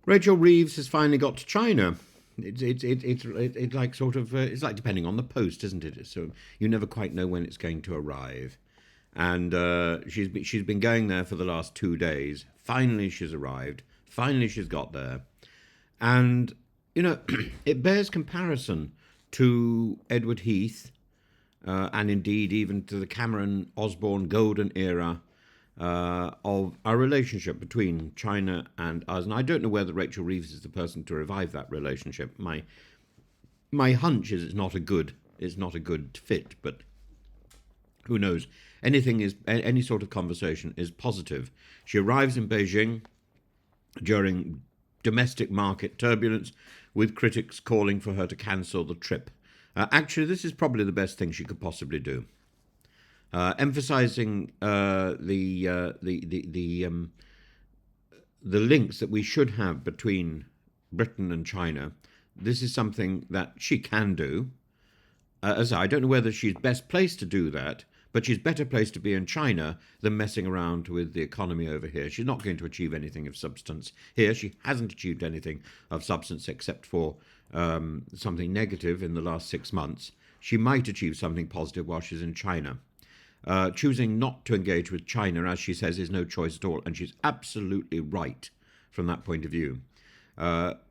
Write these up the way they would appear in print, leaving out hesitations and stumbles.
Rachel Reeves has finally got to China. It's like sort of it's like depending on the post, isn't it? So you never quite know when it's going to arrive. And she's been going there for the last 2 days. Finally, she's arrived. Finally, she's got there. And it bears comparison to Edward Heath, and indeed even to the Cameron Osborne golden era of our relationship between China and us. And I don't know whether Rachel Reeves is the person to revive that relationship. My hunch is it's not a good fit, but who knows? Any sort of conversation is positive. She arrives in Beijing during domestic market turbulence, with critics calling for her to cancel the trip. Actually, this is probably the best thing she could possibly do. Emphasizing the links that we should have between Britain and China. This is something that she can do. As I don't know whether she's best placed to do that, but she's better placed to be in China than messing around with the economy over here. She's not going to achieve anything of substance here. She hasn't achieved anything of substance except for something negative in the last 6 months. She might achieve something positive while she's in China. Choosing not to engage with China, as she says, is no choice at all, and she's absolutely right from that point of view.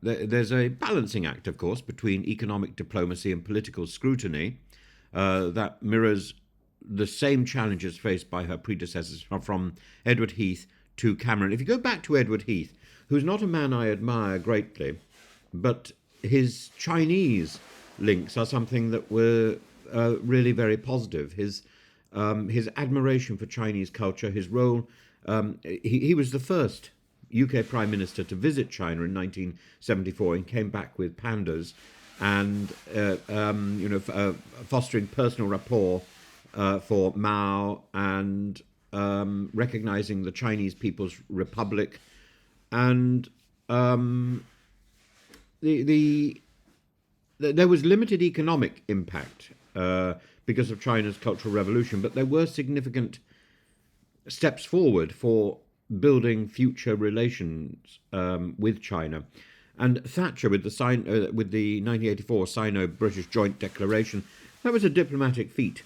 There's a balancing act, of course, between economic diplomacy and political scrutiny that mirrors the same challenges faced by her predecessors from Edward Heath to Cameron. If you go back to Edward Heath, who's not a man I admire greatly, but his Chinese links are something that were really very positive. His admiration for Chinese culture, his role, he was the first UK Prime Minister to visit China in 1974 and came back with pandas and fostering personal rapport for Mao and recognizing the Chinese People's Republic, and there was limited economic impact because of China's Cultural Revolution, but there were significant steps forward for building future relations with China. And Thatcher, with the 1984 Sino-British Joint Declaration, that was a diplomatic feat,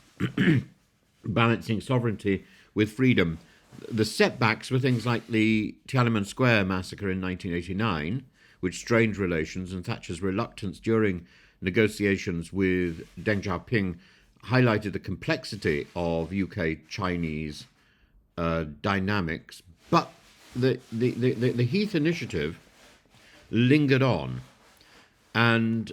balancing sovereignty with freedom. The setbacks were things like the Tiananmen Square massacre in 1989, which strained relations, and Thatcher's reluctance during negotiations with Deng Xiaoping highlighted the complexity of UK-Chinese dynamics. But the Heath initiative lingered on, and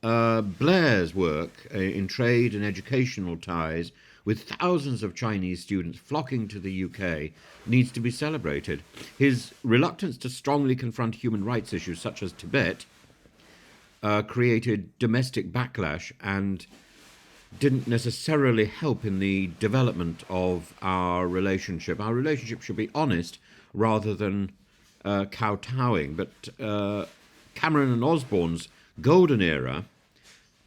Blair's work in trade and educational ties, with thousands of Chinese students flocking to the UK, needs to be celebrated. His reluctance to strongly confront human rights issues such as Tibet created domestic backlash and didn't necessarily help in the development of our relationship. Our relationship should be honest rather than kowtowing. But Cameron and Osborne's golden era,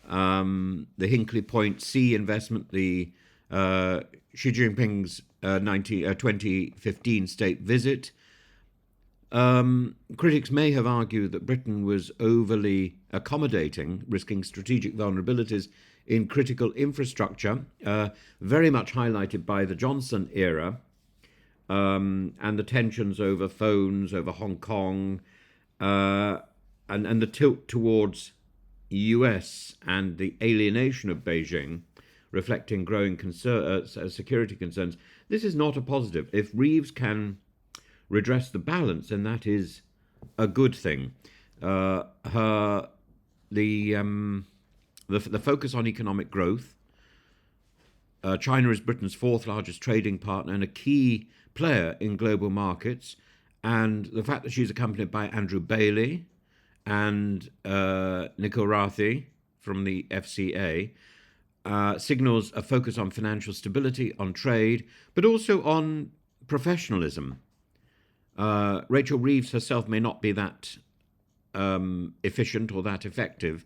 the Hinkley Point C investment, the Xi Jinping's 2015 state visit, critics may have argued that Britain was overly accommodating, risking strategic vulnerabilities in critical infrastructure, very much highlighted by the Johnson era, and the tensions over phones, over Hong Kong, and the tilt towards US and the alienation of Beijing, reflecting growing security concerns. This is not a positive. If Reeves can redress the balance, then that is a good thing. The focus on economic growth. China is Britain's fourth largest trading partner and a key player in global markets. And the fact that she's accompanied by Andrew Bailey and Nikhil Rathi from the FCA signals a focus on financial stability, on trade, but also on professionalism. Rachel Reeves herself may not be that efficient or that effective,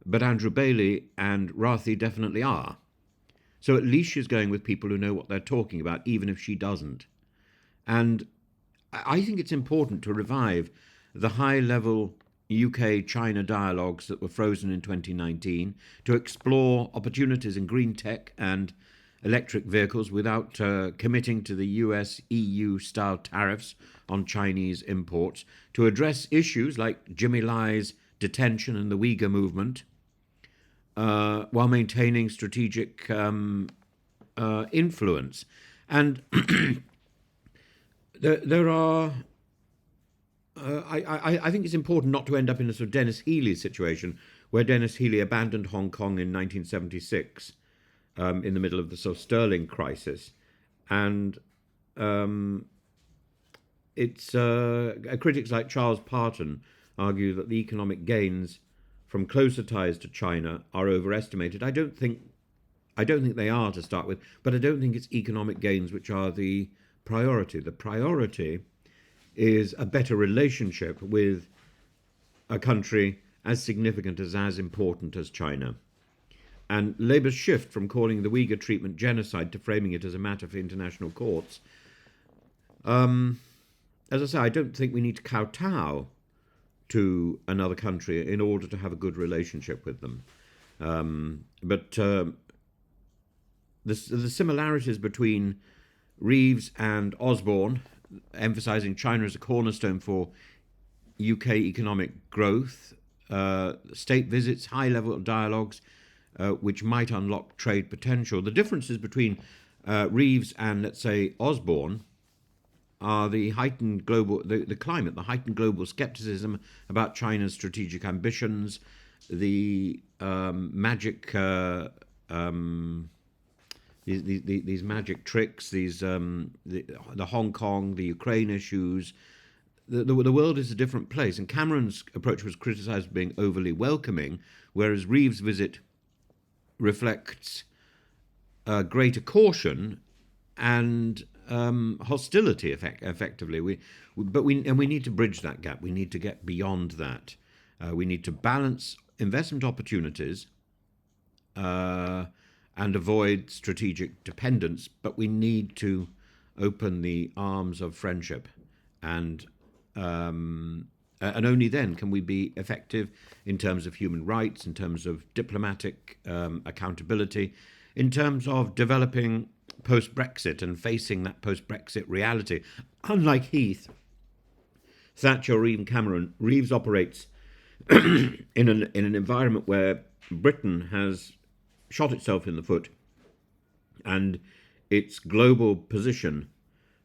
but Andrew Bailey and Rathi definitely are. So at least she's going with people who know what they're talking about, even if she doesn't. And I think it's important to revive the high-level UK-China dialogues that were frozen in 2019, to explore opportunities in green tech and electric vehicles without committing to the US-EU-style tariffs on Chinese imports, to address issues like Jimmy Lai's detention and the Uyghur movement, while maintaining strategic influence. And there are... I think it's important not to end up in a sort of Dennis Healy situation, where Dennis Healy abandoned Hong Kong in 1976 in the middle of the sort of sterling crisis. And critics like Charles Parton argue that the economic gains from closer ties to China are overestimated. I don't think they are, to start with, but I don't think it's economic gains which are the priority. The priority is a better relationship with a country as significant as important as China. And Labour's shift from calling the Uyghur treatment genocide to framing it as a matter for international courts, as I say, I don't think we need to kowtow to another country in order to have a good relationship with them. But the similarities between Reeves and Osborne, emphasising China as a cornerstone for UK economic growth, state visits, high-level dialogues, which might unlock trade potential. The differences between Reeves and, let's say, Osborne are the heightened global, the climate, the heightened global skepticism about China's strategic ambitions, the magic, these magic tricks, the Hong Kong, the Ukraine issues. The world is a different place, and Cameron's approach was criticised as being overly welcoming, whereas Reeves' visit reflects greater caution and hostility, effectively. We need to bridge that gap. We need to get beyond that. We need to balance investment opportunities and avoid strategic dependence, but we need to open the arms of friendship, and only then can we be effective in terms of human rights, in terms of diplomatic accountability, in terms of developing post-Brexit and facing that post-Brexit reality. Unlike Heath, Thatcher, or even Cameron, Reeves operates in an environment where Britain has shot itself in the foot, and its global position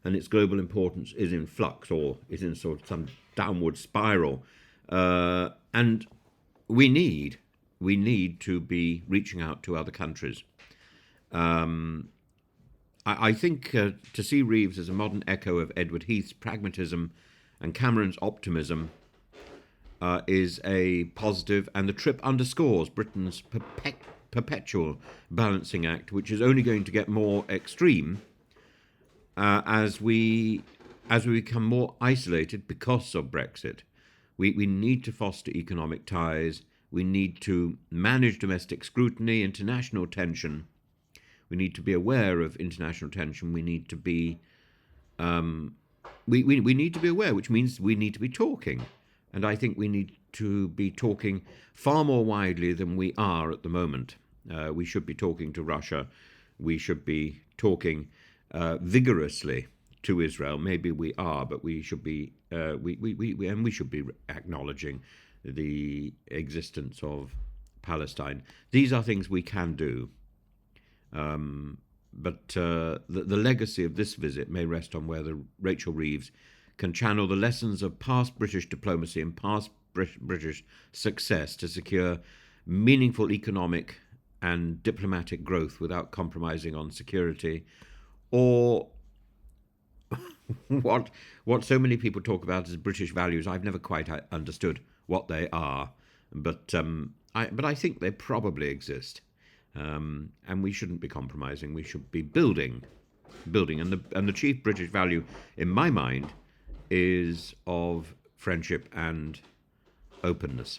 and its global importance is in flux, or is in sort of some downward spiral. And we need to be reaching out to other countries. I think to see Reeves as a modern echo of Edward Heath's pragmatism and Cameron's optimism is a positive, and the trip underscores Britain's perpetual balancing act, which is only going to get more extreme as we become more isolated because of Brexit. We need to foster economic ties. We need to manage domestic scrutiny, international tension. We need to be aware of international tension. We need to be we need to be aware, which means we need to be talking. And I think we need to be talking far more widely than we are at the moment. We should be talking to Russia. We should be talking vigorously to Israel. Maybe we are, but we should be we should be acknowledging the existence of Palestine. These are things we can do. But the legacy of this visit may rest on whether Rachel Reeves can channel the lessons of past British diplomacy and past British success to secure meaningful economic and diplomatic growth without compromising on security, or what so many people talk about as British values. I've never quite understood what they are, but I think they probably exist. And we shouldn't be compromising. We should be building, and the chief British value, in my mind, is of friendship and openness.